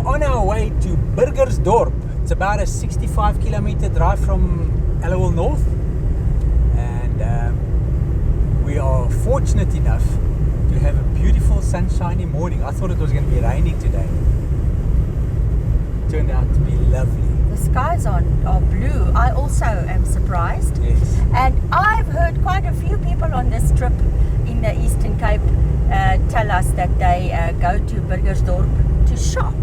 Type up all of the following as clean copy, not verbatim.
are on our way to Burgersdorp. It's about a 65-kilometer drive from Allowell North, and we are fortunate enough to have a beautiful sunshiny morning. I thought it was going to be raining today. It turned out to be lovely. The skies are blue. I also am surprised. Yes. And I've heard quite a few people on this trip in the Eastern Cape tell us that they go to Burgersdorp to shop.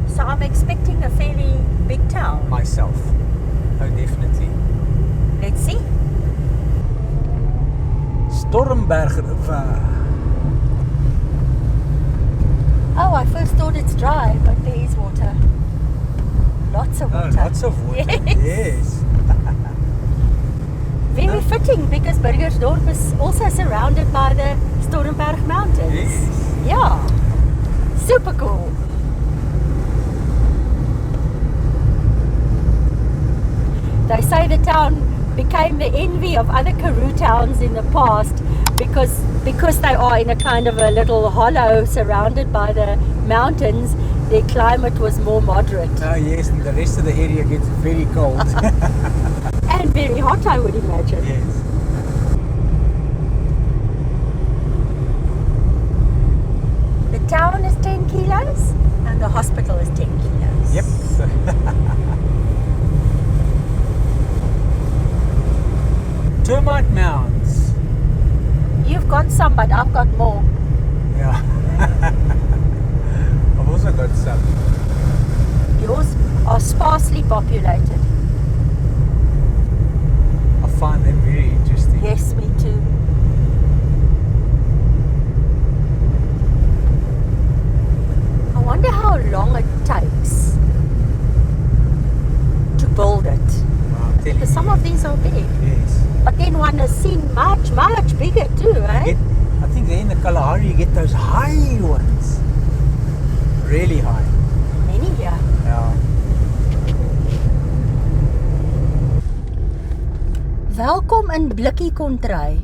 So I'm expecting a fairly big town. Myself. Oh, definitely. Let's see. Stormberg. Oh, I first thought it's dry, but there is water. Lots of water. Oh, lots of water. Yes. Very fitting because Burgersdorp is also surrounded by the Stormberg Mountains. Yes. Yeah. Super cool. They say the town became the envy of other Karoo towns in the past because they are in a kind of a little hollow surrounded by the mountains. Their climate was more moderate. Oh yes, and the rest of the area gets very cold. And very hot, I would imagine. Yes. The town is 10 kilos and the hospital is 10 kilos. Yep. Termite mounds. You've got some, but I've got more. Yeah. I've also got some. Yours are sparsely populated. I find them very interesting. Yes, me too. I wonder how long it takes to build it. Wow, I'm telling Because some you. of these are big. Yes. But then one has seen much, much bigger too, eh? I think there in the Kalahari you get those high ones. Really high. Many here. Yeah. Welkom in Blikkie Kontry.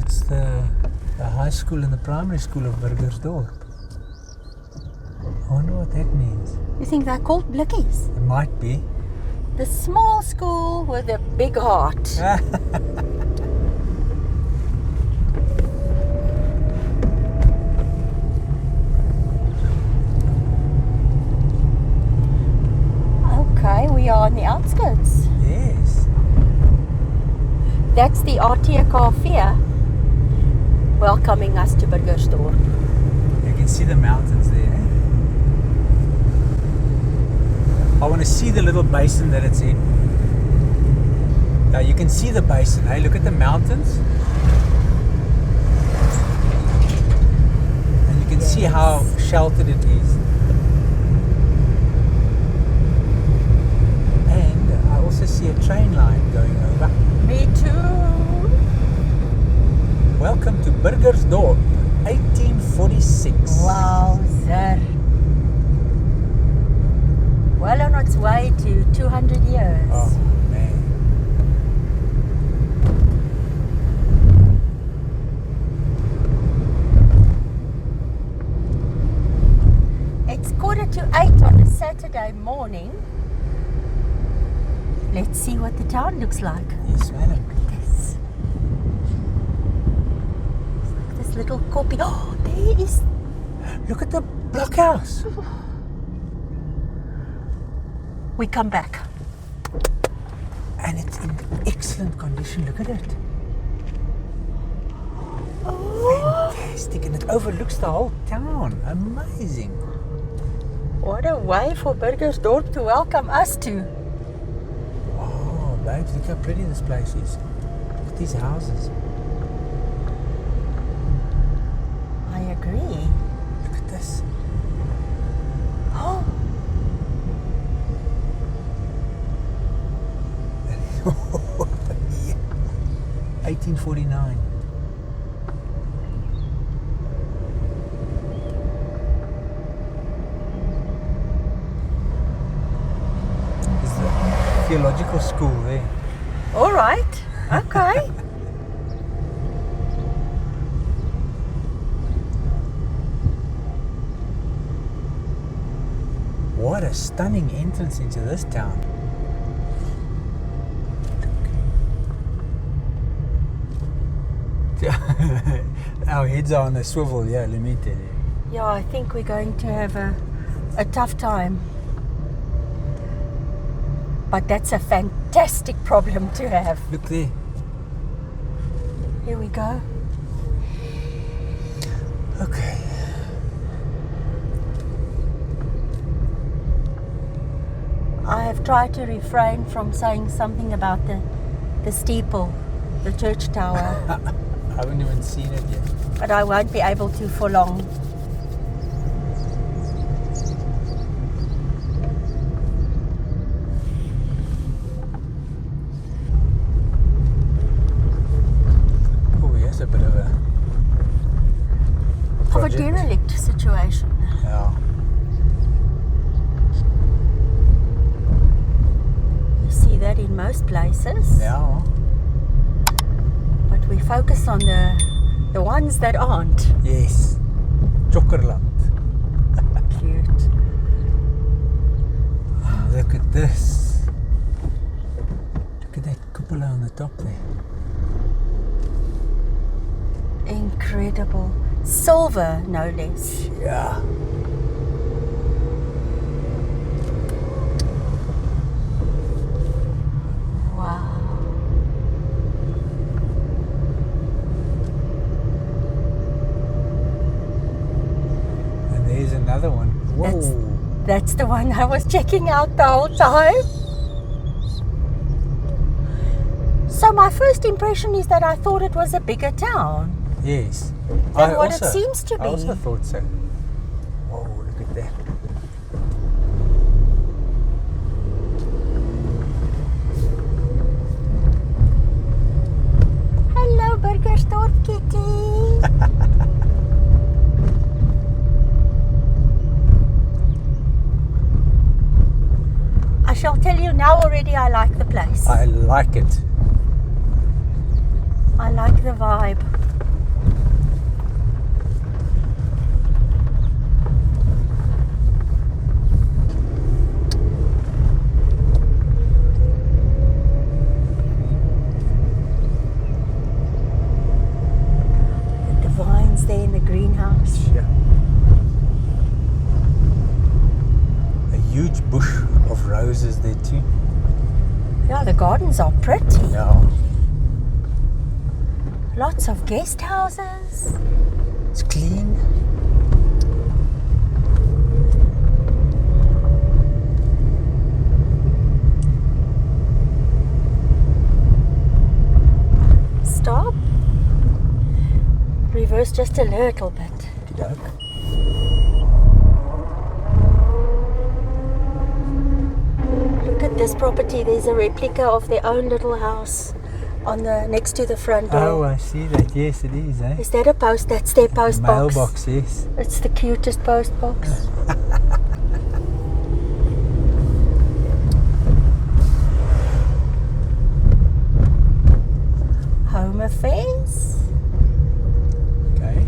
It's the high school and the primary school of Burgersdorp. I wonder what that means. You think they're called Blikkies? It might be. The small school with a big heart. Okay, we are on the outskirts. Yes. That's the RTK Fair welcoming us to Burgersdorp. You can see the mountains there. Eh? I want to see the little basin that it's in. Now you can see the basin. Hey, look at the mountains. And you can see how sheltered it is. And I also see a train line going over. Me too. Welcome to Burgersdorp, 1846. Wow, sir. Well on its way to 200 years. Oh, man. It's 7:45 on a Saturday morning. Let's see what the town looks like. Yes, madam. This. This little copy. Oh, there is. Look at the blockhouse. We come back. And it's in excellent condition. Look at it. Oh, Fantastic. And it overlooks the whole town. Amazing. what a way for Burgersdorp to welcome us to. Oh, babes, look how pretty this place is. Look at these houses. I agree. Look at this. Oh, 1849. There's the theological school there. all right. Okay. What a stunning entrance into this town. Our heads are on a swivel, yeah, let me tell you. Yeah, I think we're going to have a tough time. But that's a fantastic problem to have. Look there. Here we go. Okay. I have tried to refrain from saying something about the steeple, the church tower, I haven't even seen it yet. but I won't be able to for long. Oh, here's a bit of a Of a project. derelict situation. Yeah. You see that in most places. Yeah. But we focus on the ones that aren't. Yes. Chokerland. Cute. Look at this. Look at that cupola on the top there. Incredible. Silver, no less. Yeah. Wow. And there's another one. Whoa. That's the one I was checking out the whole time. So my first impression is that I thought it was a bigger town Yes. than what it seems to I also be. thought so. Whoa, look at that. Hello, Burgersdorp kitty. I shall tell you now already I like the place. I like it. I like the vibe. The vines there in the greenhouse. Yeah. A huge bush of roses there too. Yeah, the gardens are pretty. Yeah. Lots of guest houses. It's clean. Stop. Reverse just a little bit. Okey-doke. Look at this property. There's a replica of their own little house on the next to the front door. Oh, I see that. Yes, it is, eh? Is that a post? That's their post box. Mailbox, yes. It's the cutest post box. Home affairs. Okay.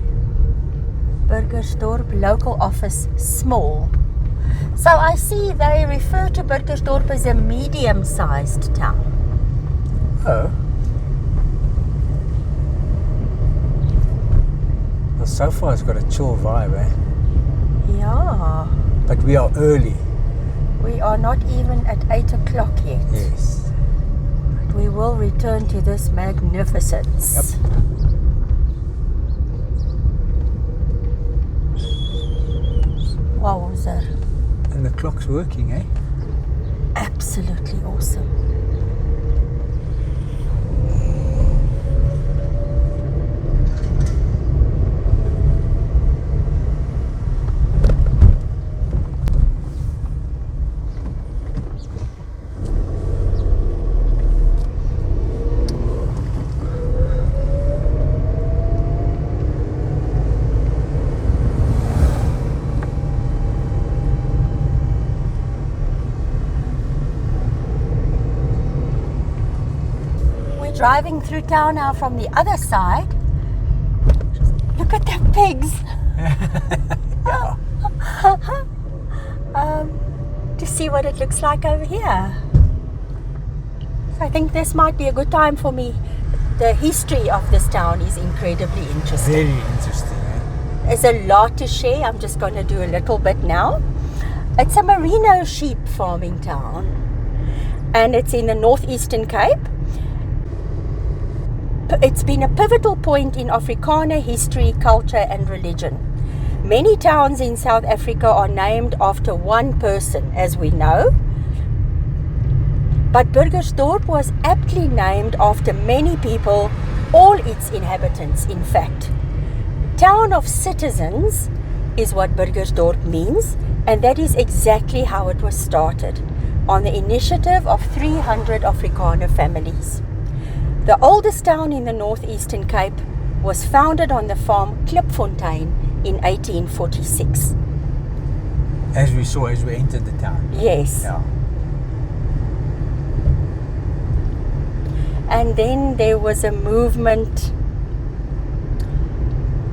Burgersdorp local office small. So I see they refer to Burgersdorp as a medium-sized town. Oh. Well, so far it's got a chill vibe, eh? Yeah. But we are early. We are not even at 8 o'clock yet. Yes. We will return to this magnificence. Yep. Wowzer. And the clock's working, eh? Absolutely awesome. Driving through town now from the other side. Look at the pigs. Yeah. see what it looks like over here. So I think this might be a good time for me. The history of this town is incredibly interesting. Very interesting. There's a lot to share. I'm just going to do a little bit now. It's a merino sheep farming town, and it's in the northeastern Cape. It's been a pivotal point in Afrikaner history, culture and religion. Many towns in South Africa are named after one person, as we know. But Burgersdorp was aptly named after many people, all its inhabitants, in fact. Town of citizens is what Burgersdorp means, and that is exactly how it was started, on the initiative of 300 Afrikaner families. The oldest town in the northeastern Cape was founded on the farm Klipfontein in 1846. As we saw as we entered the town. Yes. Yeah. And then there was a movement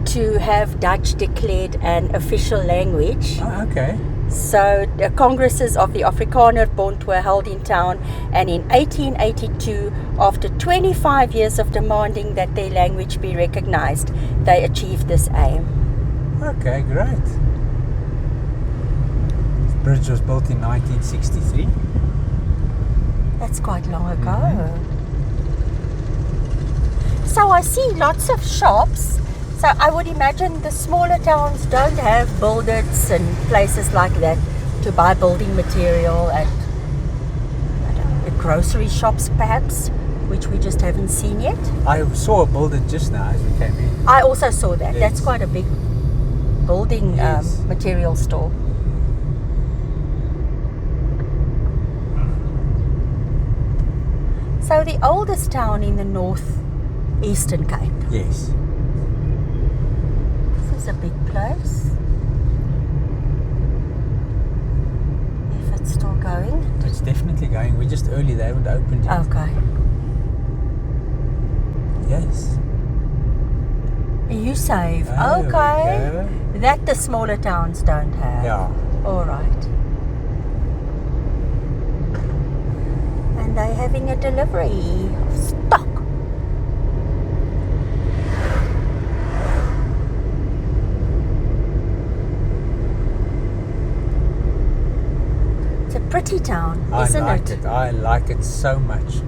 to have Dutch declared an official language. Oh, okay. So the congresses of the Afrikaner Bond were held in town, and in 1882, after 25 years of demanding that their language be recognized, they achieved this aim. Okay, great. The bridge was built in 1963. That's quite long ago. So I see lots of shops. So I would imagine the smaller towns don't have builders and places like that to buy building material at, I don't know, grocery shops perhaps, which we just haven't seen yet. I saw a builder just now as we came in. I also saw that. Yes. That's quite a big building Yes. material store. So the oldest town in the northeastern Cape. Yes. This is a big place. If it's still going. It's definitely going. We're just early. They haven't opened yet. Okay. Yes. You save. Oh, Okay. there we go. That the smaller towns don't have. Yeah. All right. And they're having a delivery of stock. It's a pretty town, isn't I like it. I like it so much.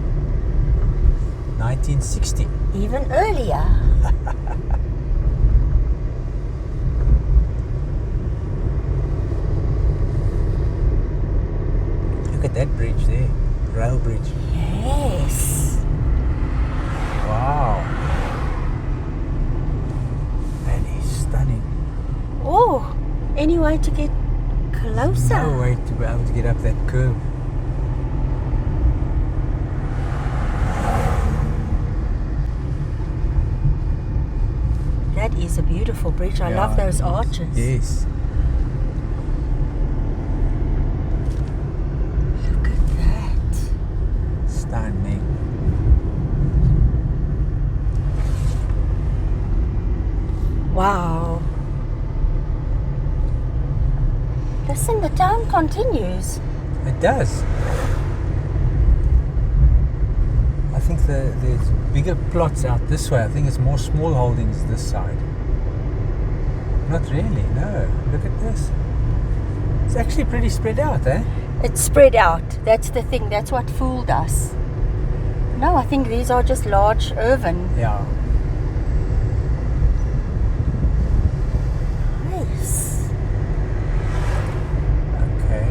1960. Even earlier. Look at that bridge there. Rail bridge. Yes. Wow. That is stunning. Oh, any way to get closer? No way to be able to get up that curve. That is a beautiful bridge. I love those arches. Yes. Look at that. Stunning. Wow. Listen, the town continues. It does. I think there's bigger plots out this way. I think it's more small holdings this side. Not really, no. Look at this. It's actually pretty spread out, eh? It's spread out. That's the thing. That's what fooled us. No, I think these are just large urban. Yeah. Nice. Okay.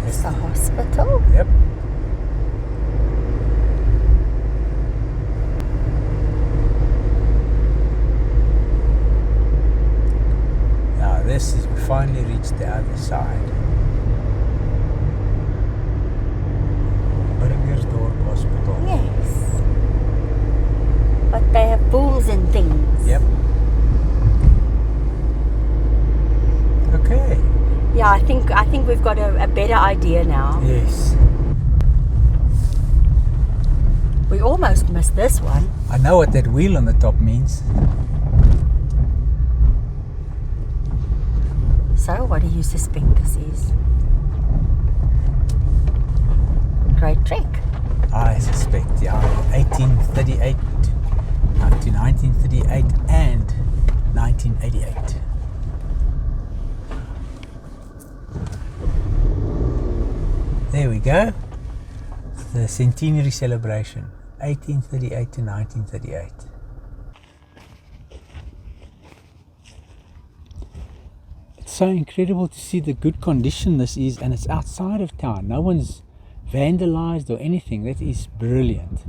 Is this a hospital? Yep. Now this is, we finally reached the other side. Burgersdorp Hospital. Yes. But they have booms and things. Yep. Okay. Yeah, I think we've got a better idea now. Yes. We almost missed this one. I know what that wheel on the top means. So, what do you suspect this is? There we go. The centenary celebration, 1838 to 1938. It's so incredible to see the good condition this is, and it's outside of town. No one's vandalized or anything. That is brilliant.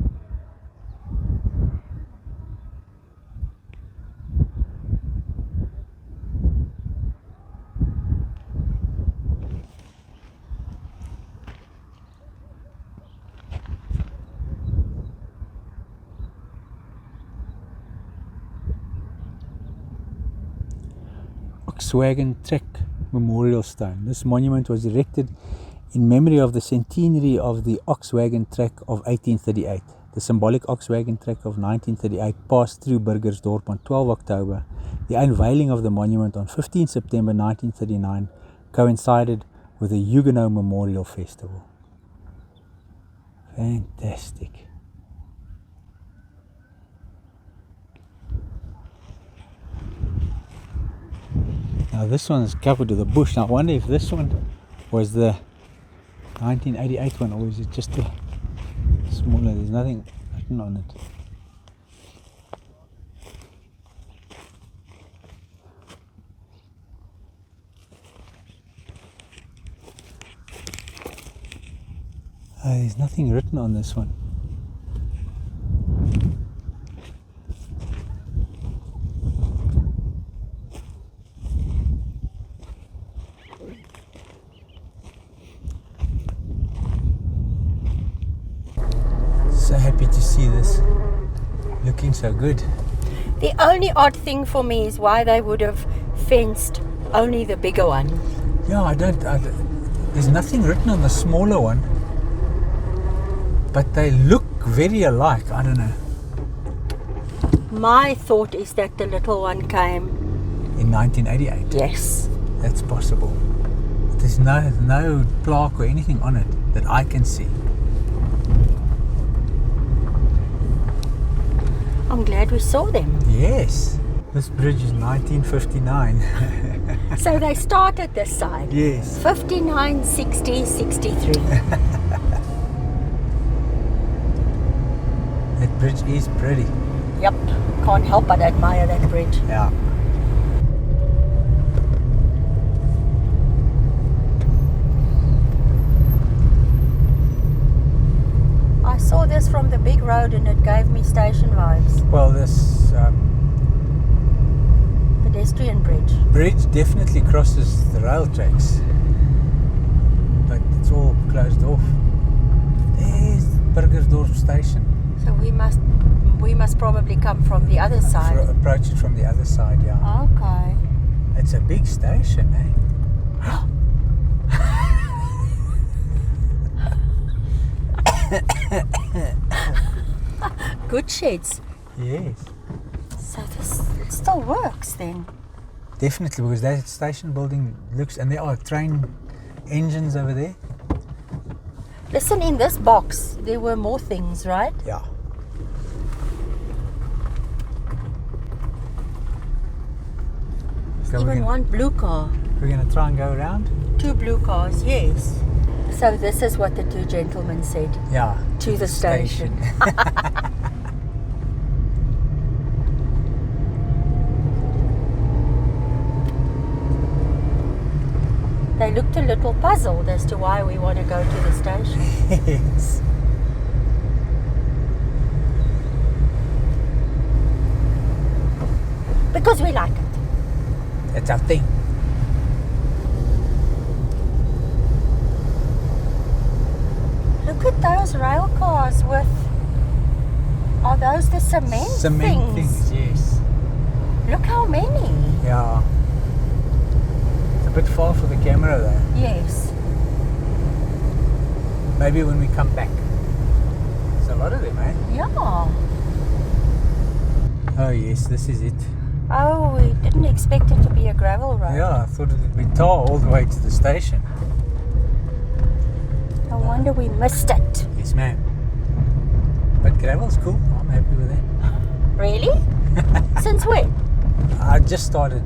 Wagon Trek Memorial Stone. This monument was erected in memory of the centenary of the Ox Wagon Trek of 1838. The symbolic Ox Wagon Trek of 1938 passed through Burgersdorp on 12 October. The unveiling of the monument on 15 September 1939 coincided with the Huguenot Memorial Festival. Fantastic. Now this one's covered with a bush. Now I wonder if this one was the 1988 one, or is it just a smaller? There's nothing written on it. There's nothing written on this one. So happy to see this looking so good. The only odd thing for me is why they would have fenced only the bigger one. Yeah, I don't there's nothing written on the smaller one, but they look very alike. I don't know. My thought is that the little one came In 1988. Yes. That's possible. There's no plaque or anything on it that I can see. I'm glad we saw them. Yes. This bridge is 1959. So they started this side. Yes. 59, 60, 63. That bridge is pretty. Yep. Can't help but admire that bridge. Yeah. I saw this from the big road and it gave me station vibes. Well, this Pedestrian bridge. bridge definitely crosses the rail tracks, but it's all closed off. There's Burgersdorp station. So we must probably come from the other side. Approach it from the other side, yeah. Okay. It's a big station, eh? Good sheds. Yes. So this it still works then. Definitely, because that station building looks, and there are train engines over there. Listen, in this box there were more things, right? Yeah. So Even one blue car. We're going to try and go around? 2 blue cars, yes. So this is what the two gentlemen said. Yeah. To the station. They looked a little puzzled as to why we want to go to the station. Yes. Because we like it. It's our thing. Look at those rail cars with... Are those the cement things, yes. Look how many. Yeah. It's a bit far for the camera though. Yes. Maybe when we come back. There's a lot of them, eh? Yeah. Oh yes, this is it. Oh, we didn't expect it to be a gravel road. Yeah, I thought it would be tar all the way to the station. No wonder we missed it. Yes, ma'am. But gravel's cool. I'm happy with it. Really? Since when? I just started.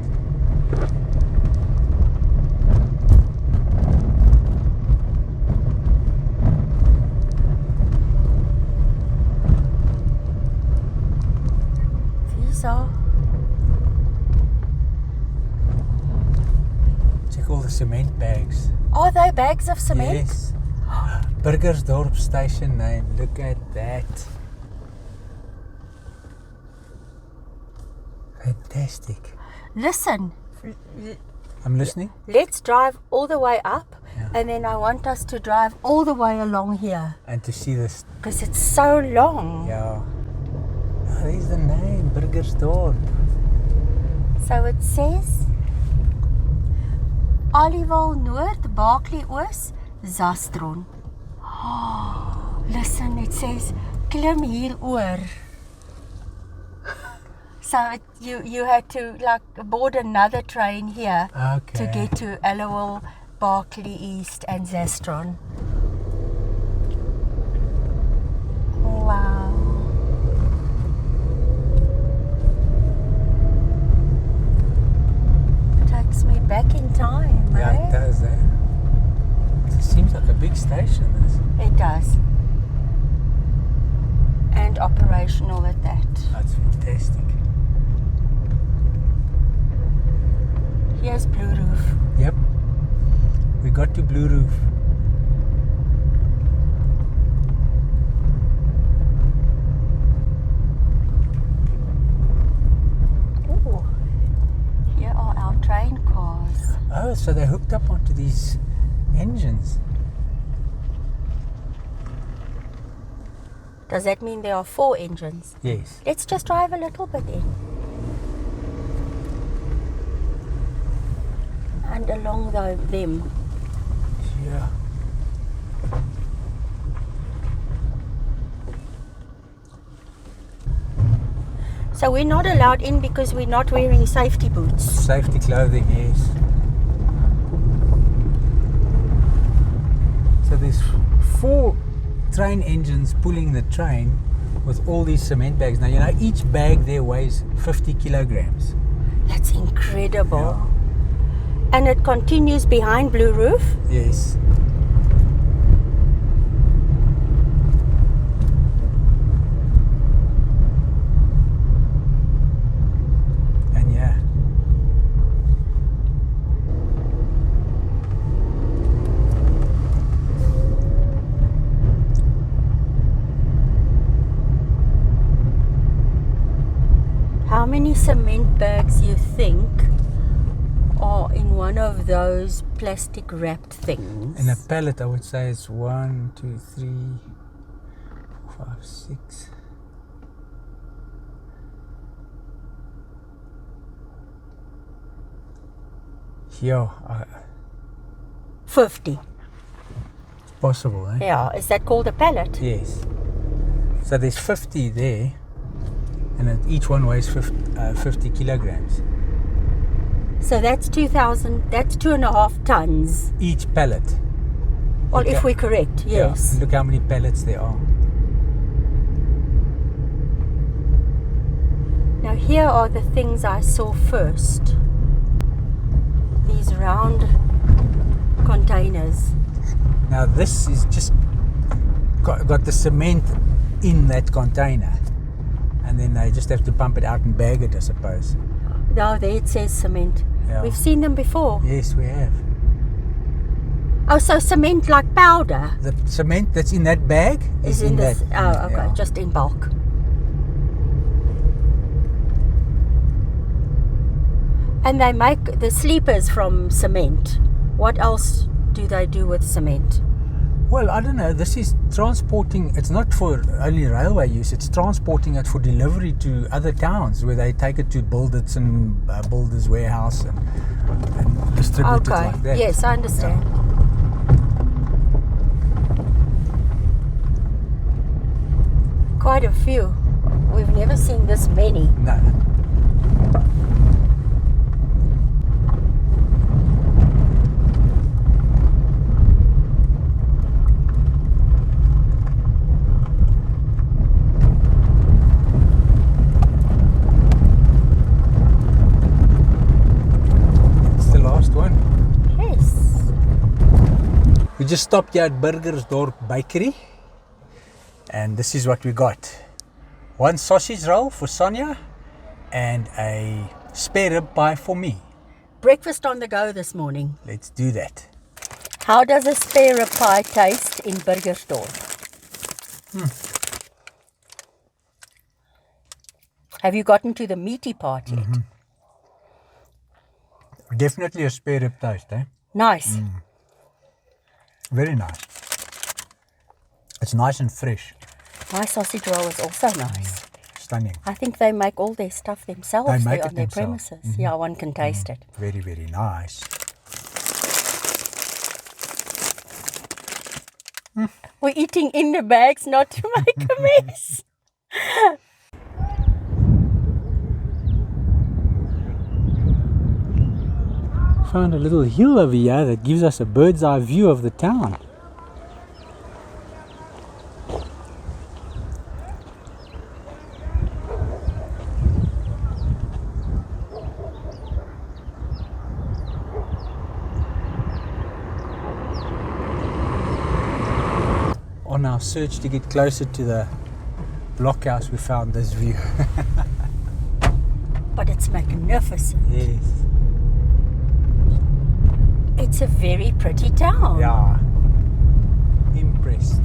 cement bags. Are they bags of cement? Yes. Burgersdorp station name. Look at that. Fantastic. Listen, I'm listening. let's drive all the way up, Yeah. and then I want us to drive all the way along here And to see this. because it's so long. Yeah. Oh, there's the name. Burgersdorp. So it says Aliwal Noord, Barkley Oos, Zastron. Oh, listen, it says klim hier oor. So you had to like board another train here Okay. to get to Aliwal, Barkley East and Zastron. Wow. Takes me back in time, Yeah, eh? it does, eh? It seems like a big station, this. It does. And operational at that. That's fantastic. Here's Blue Roof. Yep. We got to Blue Roof. Ooh. Here are our train cars. Oh, so they hooked up onto these engines. Does that mean there are 4 engines? Yes. Let's just drive a little bit in. And along them. Yeah. So we're not allowed in because we're not wearing safety boots. Safety clothing, yes. So there's 4 train engines pulling the train with all these cement bags. Now, you know, each bag there weighs 50 kilograms. That's incredible. Yeah. And it continues behind Blue Roof. Yes. And yeah. How many cement bags you think are in one of those plastic wrapped things? In a pallet, I would say it's 1, 2, 3, 4, 5, 6. Yeah, 50. it's possible, eh? Yeah, is that called a pallet? Yes. So there's 50 there, and each one weighs 50 kilograms. So that's 2,000, that's 2.5 tons. Each pallet. Well, Look if at- we're correct, Yeah, yes. and look how many pallets there are. Now here are the things I saw first. These round containers. Now this is just got the cement in that container, and then they just have to pump it out and bag it, I suppose. Oh, there it says cement. Yeah. We've seen them before. Yes, we have. Oh, so cement like powder The cement that's in that bag is in this. that. Oh, okay, yeah. just in bulk. And they make the sleepers from cement. What else do they do with cement? Well, I don't know. This is transporting. It's not for only railway use. It's transporting it for delivery to other towns where they take it to Builders and Builders Warehouse and distribute it Okay, like that. yes, I understand. Quite a few. We've never seen this many. No. It's the last one. Yes. We just stopped here at Burgersdorp Bakery, and this is what we got. 1 sausage roll for Sonia and a spare rib pie for me. breakfast on the go this morning. Let's do that. How does a spare rib pie taste in Burgersdorp? Have you gotten to the meaty part yet? Definitely a spare rib taste, eh? Nice. Very nice. It's nice and fresh. My sausage roll is also nice. Stunning. I think they make all their stuff themselves They make there it on their themselves. premises. Yeah, one can taste it. Very, very nice. We're eating in the bags not to make a mess. Found a little hill over here that gives us a bird's eye view of the town. On our search to get closer to the blockhouse, we found this view. But it's magnificent. Yes. It's a very pretty town. Yeah. Impressed.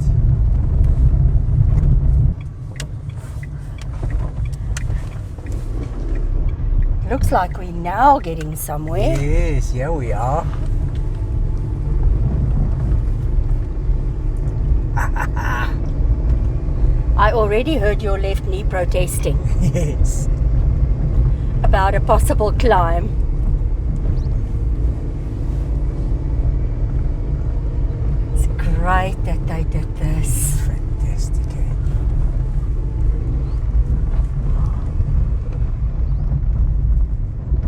Looks like we're now getting somewhere. Yes, here we are. I already heard your left knee protesting Yes. about a possible climb. It's great that they did this. Fantastic, eh?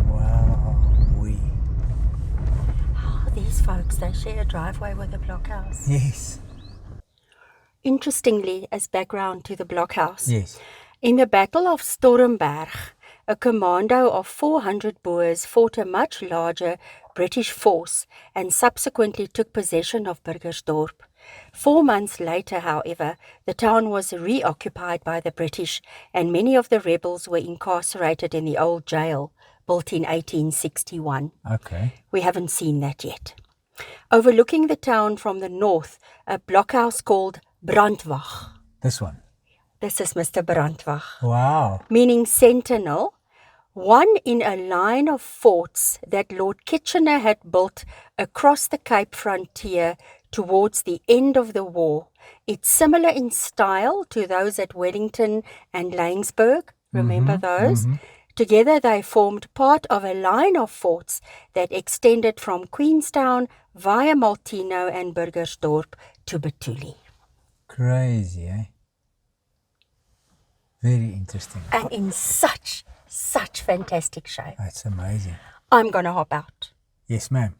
Wow. Oh, these folks, they share a driveway with a blockhouse. Yes. Interestingly, as background to the blockhouse, Yes. in the Battle of Stormberg, a commando of 400 Boers fought a much larger British force and subsequently took possession of Burgersdorp. 4 months later, however, the town was reoccupied by the British and many of the rebels were incarcerated in the old jail, built in 1861. Okay. We haven't seen that yet. Overlooking the town from the north, a blockhouse called Brandwacht. This one. This is Mr. Brandwacht, Wow. meaning sentinel, one in a line of forts that Lord Kitchener had built across the Cape frontier towards the end of the war. It's similar in style to those at Wellington and Laingsburg. Remember those? Together they formed part of a line of forts that extended from Queenstown via Maltino and Burgersdorp to Betuli. Crazy, eh? Very interesting. And in such fantastic shape. That's amazing. I'm going to hop out. Yes, ma'am.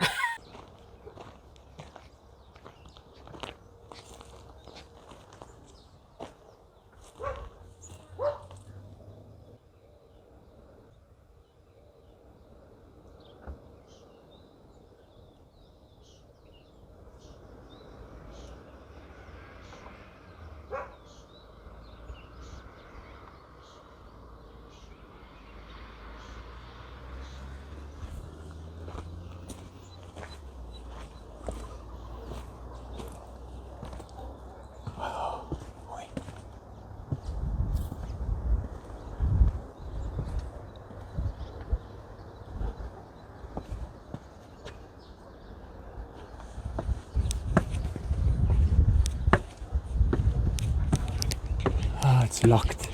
It's locked.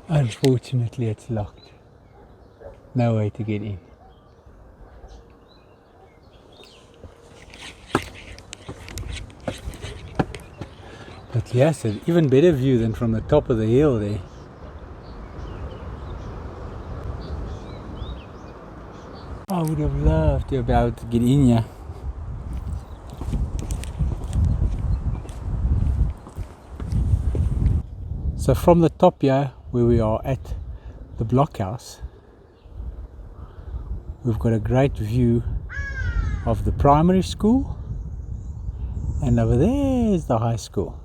Unfortunately, it's locked. No way to get in. But yes, an even better view than from the top of the hill there. I would have loved to be able to get in here. So from the top here, where we are at the blockhouse, we've got a great view of the primary school, and over there is the high school.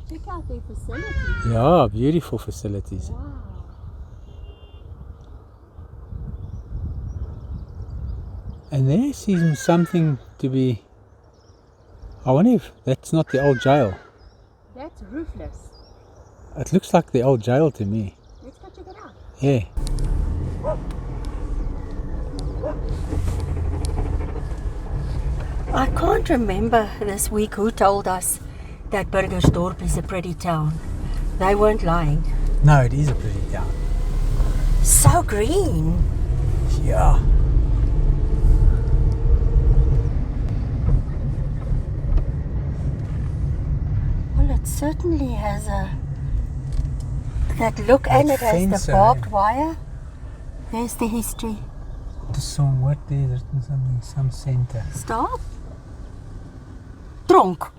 Check out their facilities. Yeah, beautiful facilities. Wow. And there seems something to be... I wonder if that's not the old jail. That's roofless. It looks like the old jail to me. Let's go check it out. Yeah. I can't remember this week who told us that Burgersdorp is a pretty town. They weren't lying. No, it is a pretty town. So green. Yeah. Well, it certainly has that look, and it has fence, the barbed wire. There's the history. The song, what there? There's something, some center. Stop. Tronk.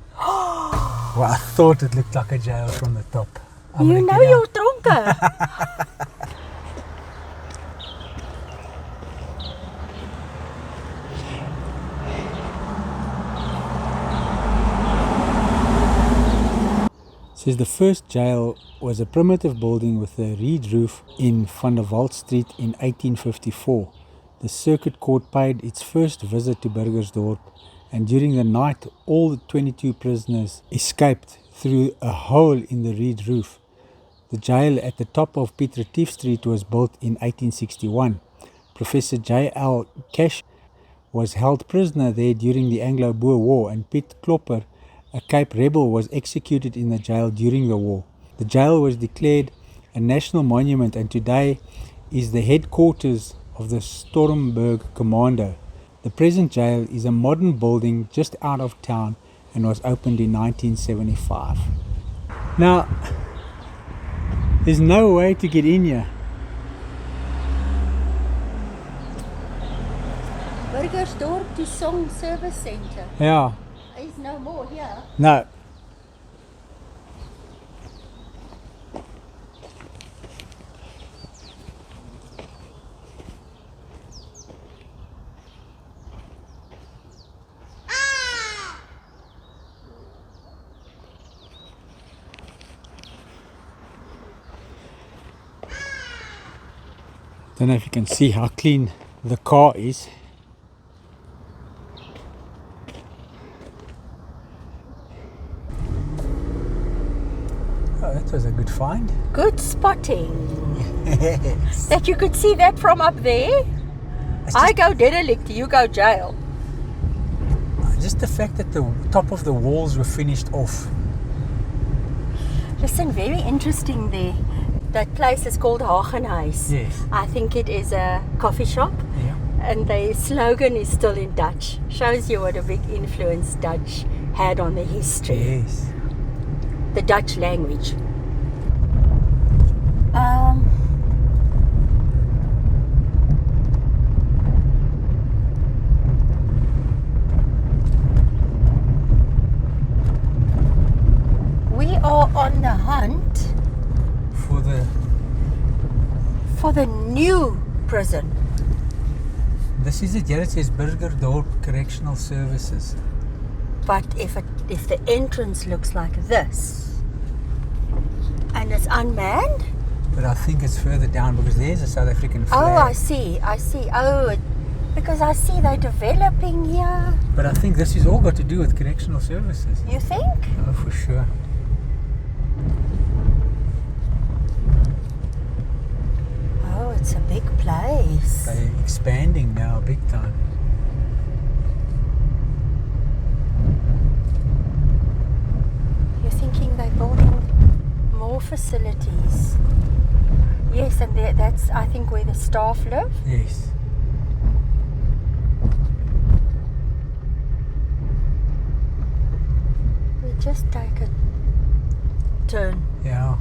Well, I thought it looked like a jail from the top. You know you're tronker. Says the first jail was a primitive building with a reed roof in Van der Walt Street in 1854. The circuit court paid its first visit to Burgersdorp, and during the night all the 22 prisoners escaped through a hole in the reed roof. The jail at the top of Piet Retief Street was built in 1861. Professor J.L. Cash was held prisoner there during the Anglo-Boer War, and Piet Klopper, a Cape rebel, was executed in the jail during the war. The jail was declared a national monument and today is the headquarters of the Stormberg Commando. The present jail is a modern building just out of town and was opened in 1975. Now, there's no way to get in here. Burgersdorp to Song Service Center. Yeah, There's no more here. no. Don't know if you can see how clean the car is. Oh, that was a good find. Good spotting. Yes. That you could see that from up there. I go derelict, you go jail. Just the fact that the top of the walls were finished off. Listen, very interesting there. That place is called Hagenhuis. Yes. I think it is a coffee shop. Yeah. And the slogan is still in Dutch. Shows you what a big influence Dutch had on the history. Yes. The Dutch language. We are on the hunt for the new prison. This is it. Here it says Burgersdorp Correctional Services. But if the entrance looks like this and it's unmanned. But I think it's further down because there's a South African flag. Oh, I see. Oh, because I see they're developing here. But I think this has all got to do with correctional services. You think? Oh, for sure. Oh, it's a big place. They're expanding now big time. You're thinking they're building more facilities. Yes, and that's, I think, where the staff live. Yes. We just take a turn. Yeah.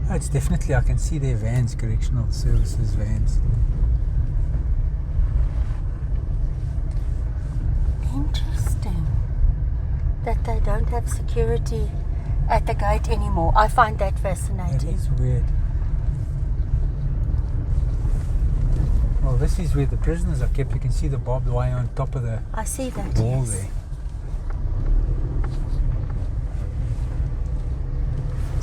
Oh, it's definitely, I can see their vans, correctional services vans. Interesting that they don't have security at the gate anymore. I find that It fascinating. is weird. Well, this is where the prisoners are kept. You can see the barbed wire on top of the I see that. wall Yes. there.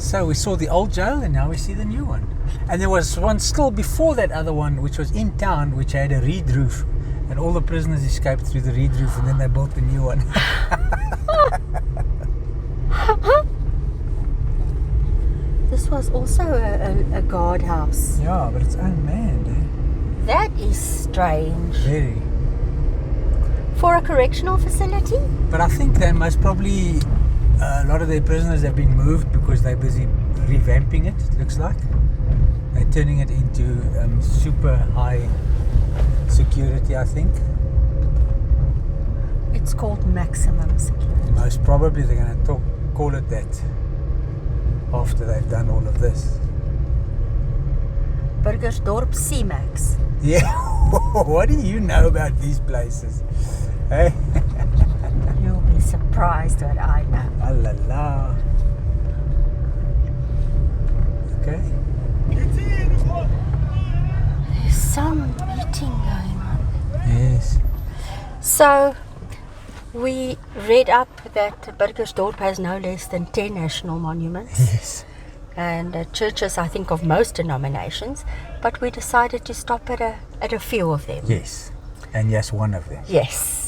So we saw the old jail and now we see the new one. And there was one still before that other one, which was in town, which had a reed roof. And all the prisoners escaped through the reed roof, and then they built the new one. This was also a guardhouse. Yeah, but it's unmanned, eh? That is strange. Very. For a correctional facility? But I think they must probably, a lot of their prisoners have been moved because they're busy revamping it, it looks like. They're turning it into super high security, I think. It's called maximum security. Most probably they're going to call it that after they've done all of this. Burgersdorp C-Max. Yeah, what do you know about these places? Hey? You'll be surprised what I know. Ah la la. Okay. There's some eating going on. Yes. So, we read up that Burgersdorp has no less than 10 national monuments. Yes. And churches, I think, of most denominations. But we decided to stop at a few of them. Yes. And yes, one of them. Yes.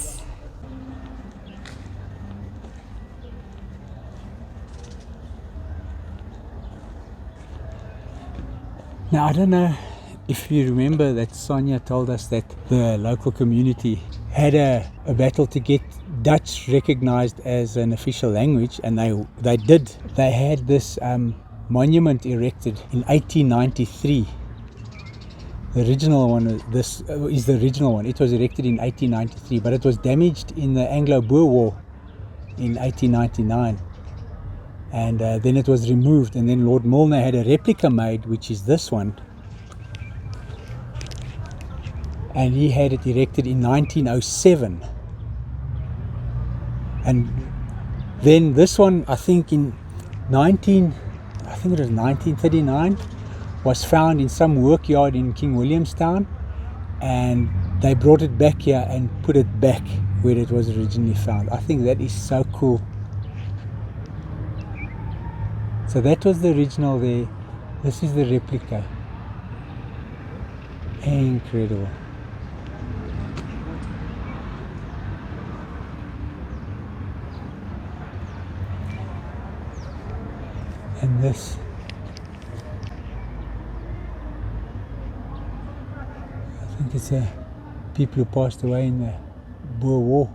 Now, I don't know if you remember that Sonia told us that the local community had a battle to get Dutch recognized as an official language, and they did. They had this monument erected in 1893. The original one, this is the original one. It was erected in 1893, but it was damaged in the Anglo-Boer War in 1899. And then it was removed, and then Lord Milner had a replica made, which is this one. And he had it erected in 1907. And then this one, I think it was 1939, was found in some workyard in King Williamstown, and they brought it back here and put it back where it was originally found. I think that is so cool. So that was the original there. This is the replica. Incredible. And this. I think it's people who passed away in the Boer War.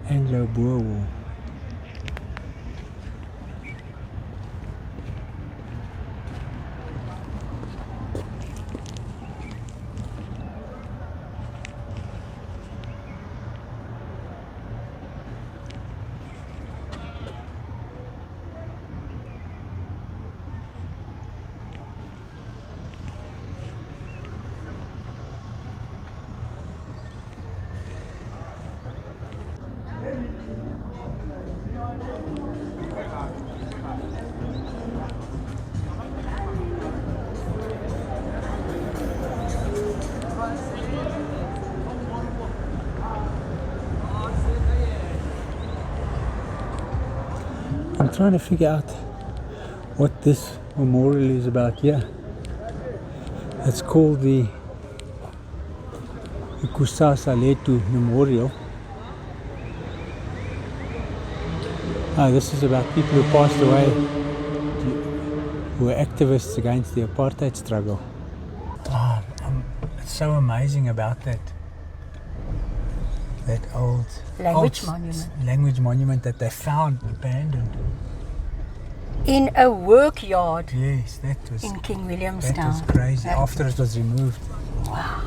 Anglo-Boer War. I'm trying to figure out what this memorial is about here. It's called the Kusasa Letu Memorial. This is about people who passed away, who were activists against the apartheid struggle. It's so amazing about that old language monument that they found abandoned in a workyard. Yes, that was in King Williamstown. That was crazy. After it was removed. Wow.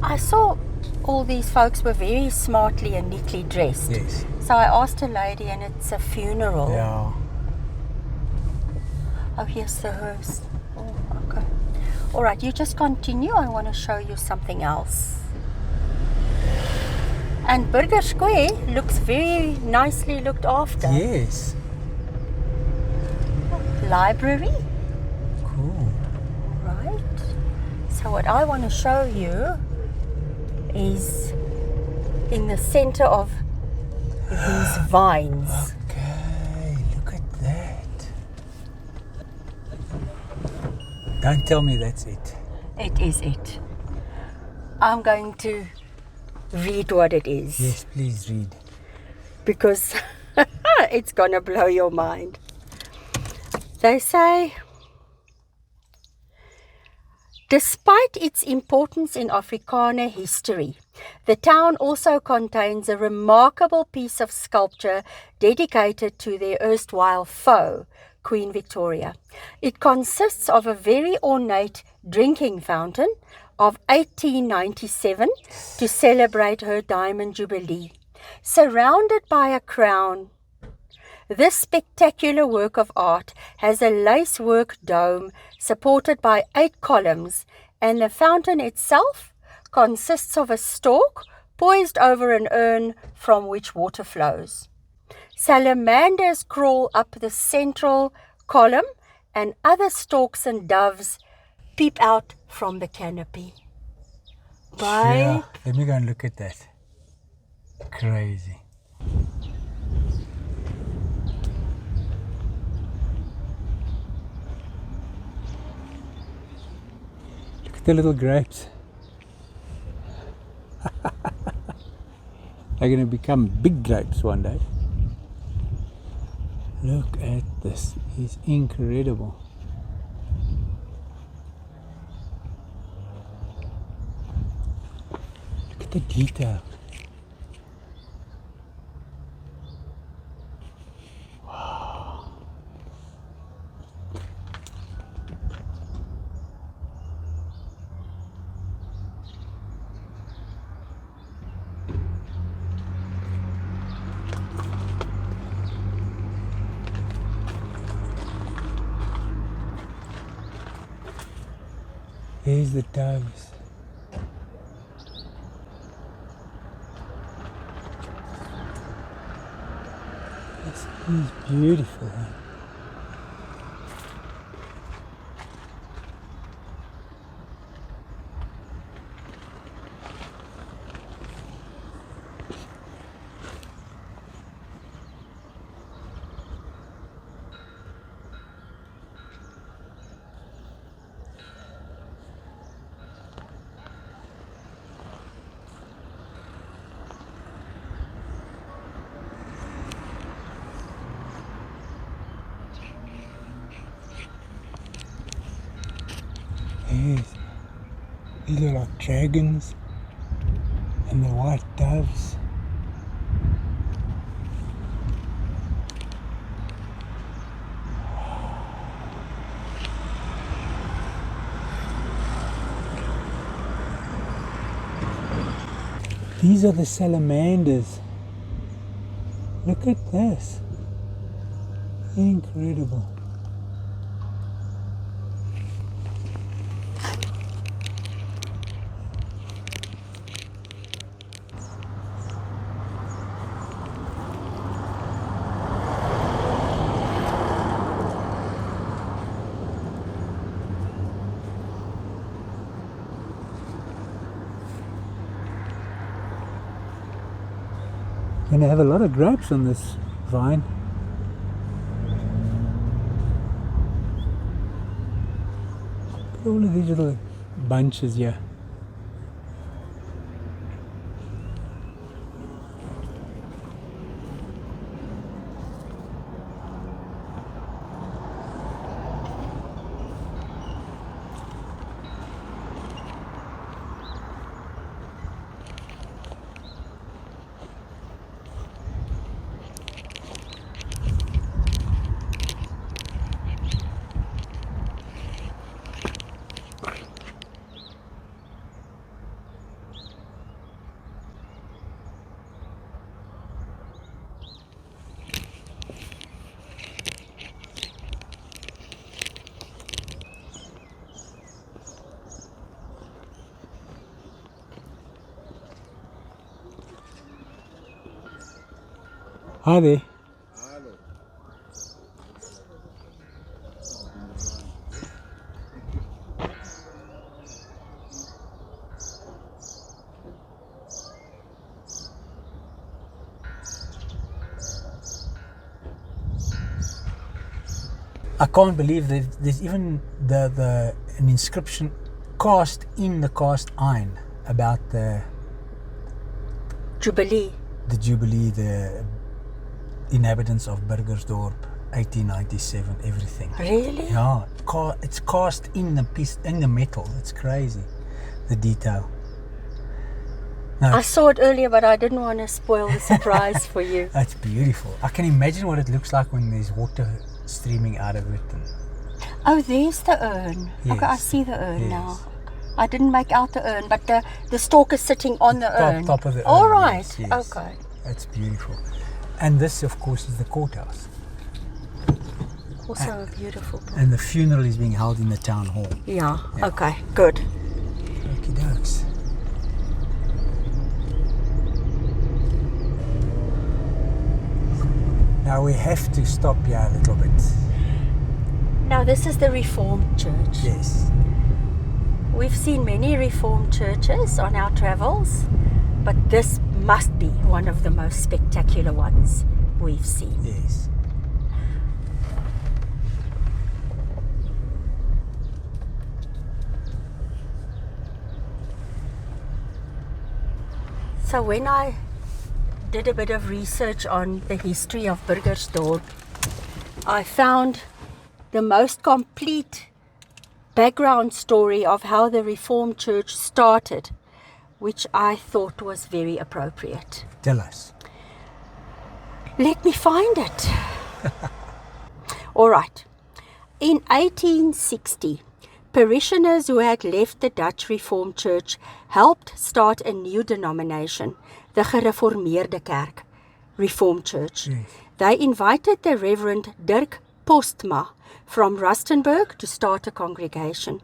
I saw all these folks were very smartly and neatly dressed. Yes. So I asked a lady, and it's a funeral. Yeah. Oh, here's the hearse. Oh, okay. All right, you just continue. I want to show you something else. And Burger Square looks very nicely looked after. Yes. Library. Cool. Right. So what I want to show you is in the center of these vines. Okay, look at that. Don't tell me that's it. It is it. I'm going to read what it is. Yes, please read. Because it's gonna blow your mind. They say, despite its importance in Afrikaner history, the town also contains a remarkable piece of sculpture dedicated to their erstwhile foe, Queen Victoria. It consists of a very ornate drinking fountain of 1897 to celebrate her Diamond Jubilee. Surrounded by a crown, this spectacular work of art has a lacework dome supported by 8 columns, and the fountain itself consists of a stalk poised over an urn from which water flows. Salamanders crawl up the central column, and other storks and doves peep out from the canopy. Yeah, Babe, let me go and look at that. Crazy. Look at the little grapes. They're going to become big grapes one day. Look at this. It's incredible. Look at the detail. Here's the doves. This is beautiful. Yes, these are like dragons and the white doves. These are the salamanders. Look at this. Incredible. Going to have a lot of grapes on this vine. Look at all of these little bunches here. Hi there. I can't believe that there's even the an inscription cast in the cast iron about the Jubilee. The inhabitants of Burgersdorp, 1897, everything. Really? Yeah, it's cast in the metal. It's crazy, the detail. No, I saw it earlier, but I didn't want to spoil the surprise for you. that's beautiful. I can imagine what it looks like when there's water streaming out of it. Oh, there's the urn. Yes. Okay, I see the urn Yes. now. I didn't make out the urn, but the stalk is sitting on the urn. Top of the urn. All right. Yes, yes. Okay. That's beautiful. And this, of course, is the courthouse. Also a beautiful book. And the funeral is being held in the town hall. Yeah. Yeah. Okay. Good. Okie dokes. Now we have to stop here a little bit. Now this is the Reformed Church. Yes. We've seen many Reformed churches on our travels, but this must be one of the most spectacular ones we've seen. Yes. So when I did a bit of research on the history of Burgersdorp, I found the most complete background story of how the Reformed Church started, which I thought was very appropriate. Tell us. Let me find it. All right. In 1860, parishioners who had left the Dutch Reformed Church helped start a new denomination, the Gereformeerde Kerk, Reformed Church. Yes. They invited the Reverend Dirk Postma from Rustenburg to start a congregation.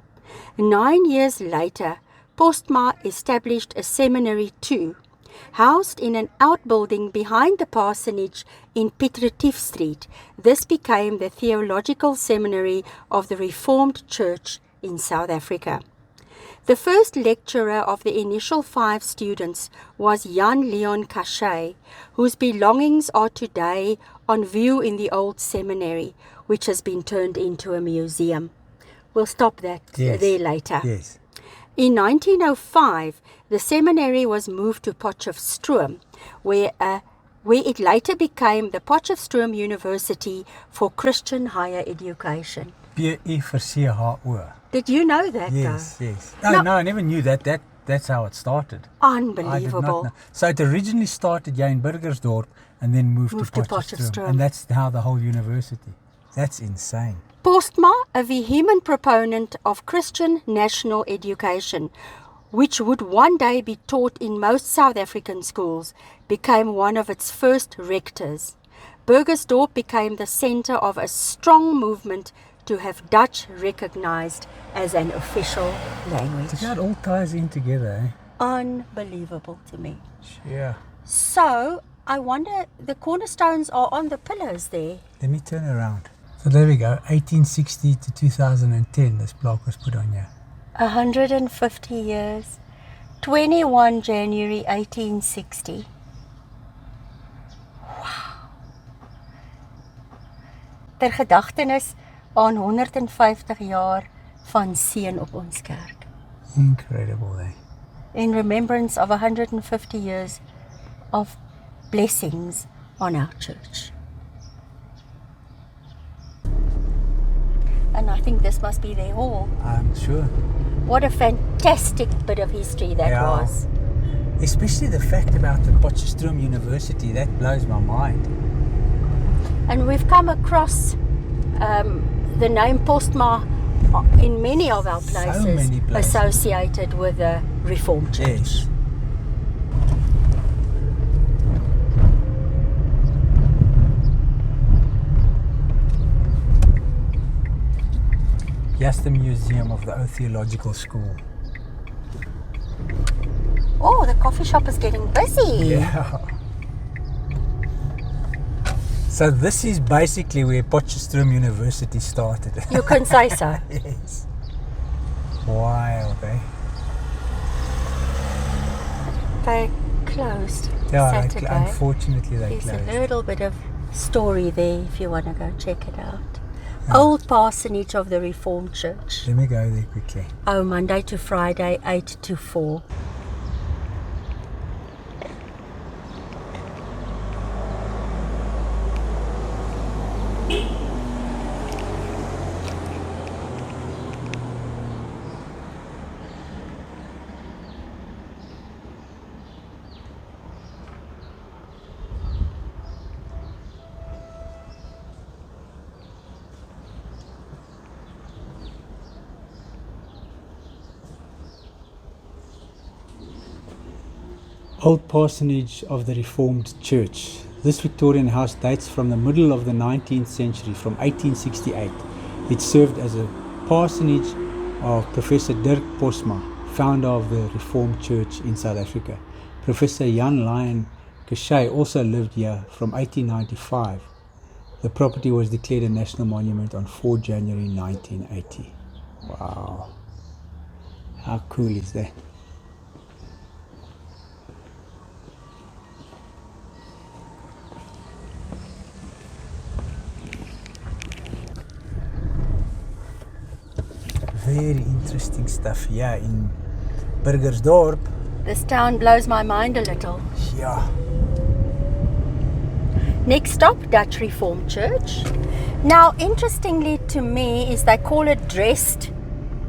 9 years later, Postma established a seminary too, housed in an outbuilding behind the parsonage in Piet Retief Street. This became the theological seminary of the Reformed Church in South Africa. The first lecturer of the initial 5 students was Jan Leon Cachet, whose belongings are today on view in the old seminary, which has been turned into a museum. We'll stop that there later. Yes. In 1905, the seminary was moved to Potchefstroom, where it later became the Potchefstroom University for Christian Higher Education. PE Did you know that? Yes, though? yes. No. No, I never knew that. That's how it started. I did not Unbelievable. know. So it originally started here in Burgersdorp and then moved to Potchefstroom. And that's how the whole university. That's insane. Postma, a vehement proponent of Christian national education, which would one day be taught in most South African schools, became one of its first rectors. Burgersdorp became the center of a strong movement to have Dutch recognized as an official language. That all ties in together, Unbelievable to me. Yeah. So, I wonder, the cornerstones are on the pillars there. Let me turn around. So there we go, 1860 to 2010 this block was put on here. 150 years. 21 January 1860. Wow. Ter gedagtenis aan 150 jaar van seën op ons kerk. Incredible, eh? In remembrance of 150 years of blessings on our church. And I think this must be their hall. I'm sure. What a fantastic bit of history that was. Especially the fact about the Potchefstroom University, that blows my mind. And we've come across the name Postma in many of our places, many places. associated with the Reformed Church. Yes. Yes, the museum of the Old Theological School. Oh, the coffee shop is getting busy. Yeah. So this is basically where Potchefstroom University started. You can say so. Yes. Wild, eh? They closed Yeah, Saturday. unfortunately they There's closed. a little bit of story there if you want to go check it out. Old parsonage of the Reformed Church. Let me go there quickly. Oh, Monday to Friday, 8 to 4. Old parsonage of the Reformed Church. This Victorian house dates from the middle of the 19th century, from 1868. It served as a parsonage of Professor Dirk Posma, founder of the Reformed Church in South Africa. Professor Jan Lyon Cachet also lived here from 1895. The property was declared a national monument on 4 January 1980. Wow. How cool is that? Very interesting stuff here in Burgersdorp. This town blows my mind a little. Yeah. Next stop, Dutch Reformed Church. Now, interestingly to me is they call it dressed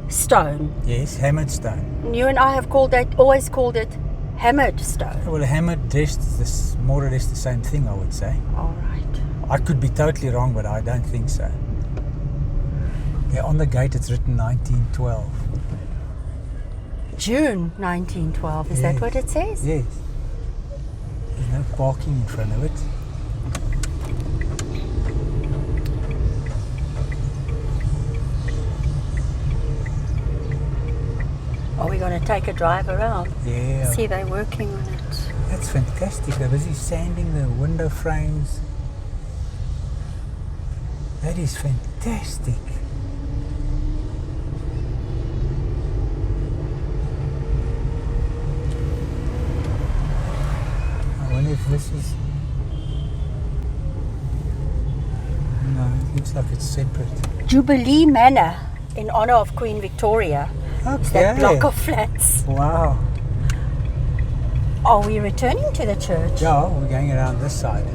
stone. Yes, hammered stone. You and I have always called it hammered stone. Well, hammered dressed is this, more or less the same thing, I would say. All right. I could be totally wrong, but I don't think so. Yeah, on the gate it's written 1912. June 1912, is that what it says? Yes. There's no parking in front of it. Are we going to take a drive around? Yeah. See, they're working on it. That's fantastic. They're busy sanding the window frames. That is fantastic. I wonder if this is... No, it looks like it's separate. Jubilee Manor, in honor of Queen Victoria. Okay. It's that block of flats. Wow. Are we returning to the church? Yeah, we're going around this side.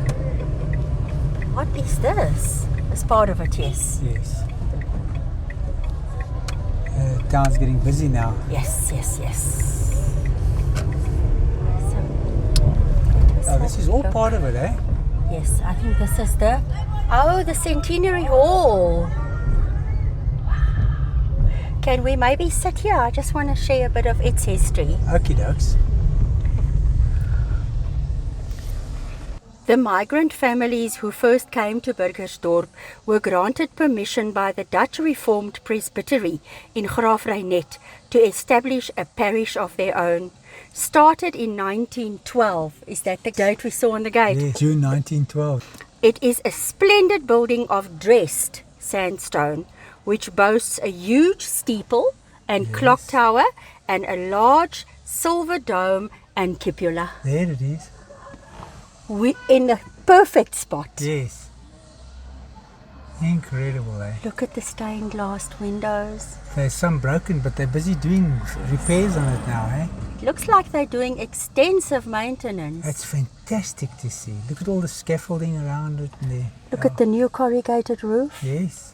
What is this? It's part of it, yes. Yes. Town's getting busy now. Yes. Oh, this is all part of it, eh? Yes, I think this is the Centenary Hall. Can we maybe sit here? I just want to share a bit of its history. Okie dokes. The migrant families who first came to Burgersdorp were granted permission by the Dutch Reformed Presbytery in Graafreinet to establish a parish of their own. Started in 1912. Is that the date we saw on the gate? Yes, June 1912. It is a splendid building of dressed sandstone, which boasts a huge steeple and clock tower and a large silver dome and cupola. There it is. In a perfect spot. Yes. Incredible, eh? Look at the stained glass windows. There's some broken, but they're busy doing repairs on it now, eh? It looks like they're doing extensive maintenance. That's fantastic to see. Look at all the scaffolding around it and there. Look at the new corrugated roof. Yes.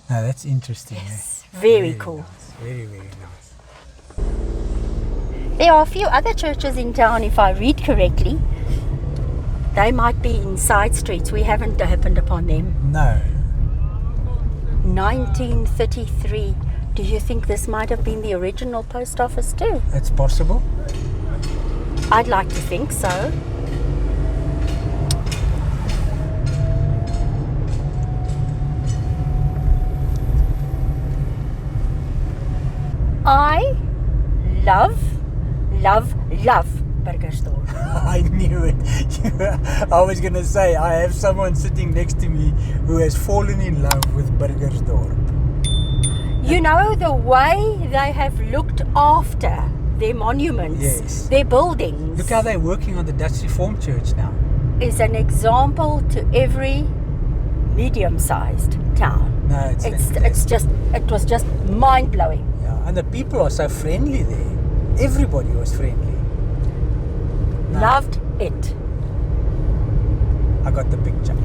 No, that's interesting. Yes, very cool. Nice. Very, very nice. There are a few other churches in town, if I read correctly. They might be in side streets. We haven't happened upon them. No. 1933. Do you think this might have been the original post office too? That's possible. I'd like to think so. I love Burgersdorp. I knew it. I was going to say, I have someone sitting next to me who has fallen in love with Burgersdorp. You know, the way they have looked after their monuments, their buildings. Look how they're working on the Dutch Reformed Church now. Is an example to every medium-sized town. No, it's It was just mind-blowing. yeah, and the people are so friendly there. Everybody was friendly. No, Loved it. I got the picture.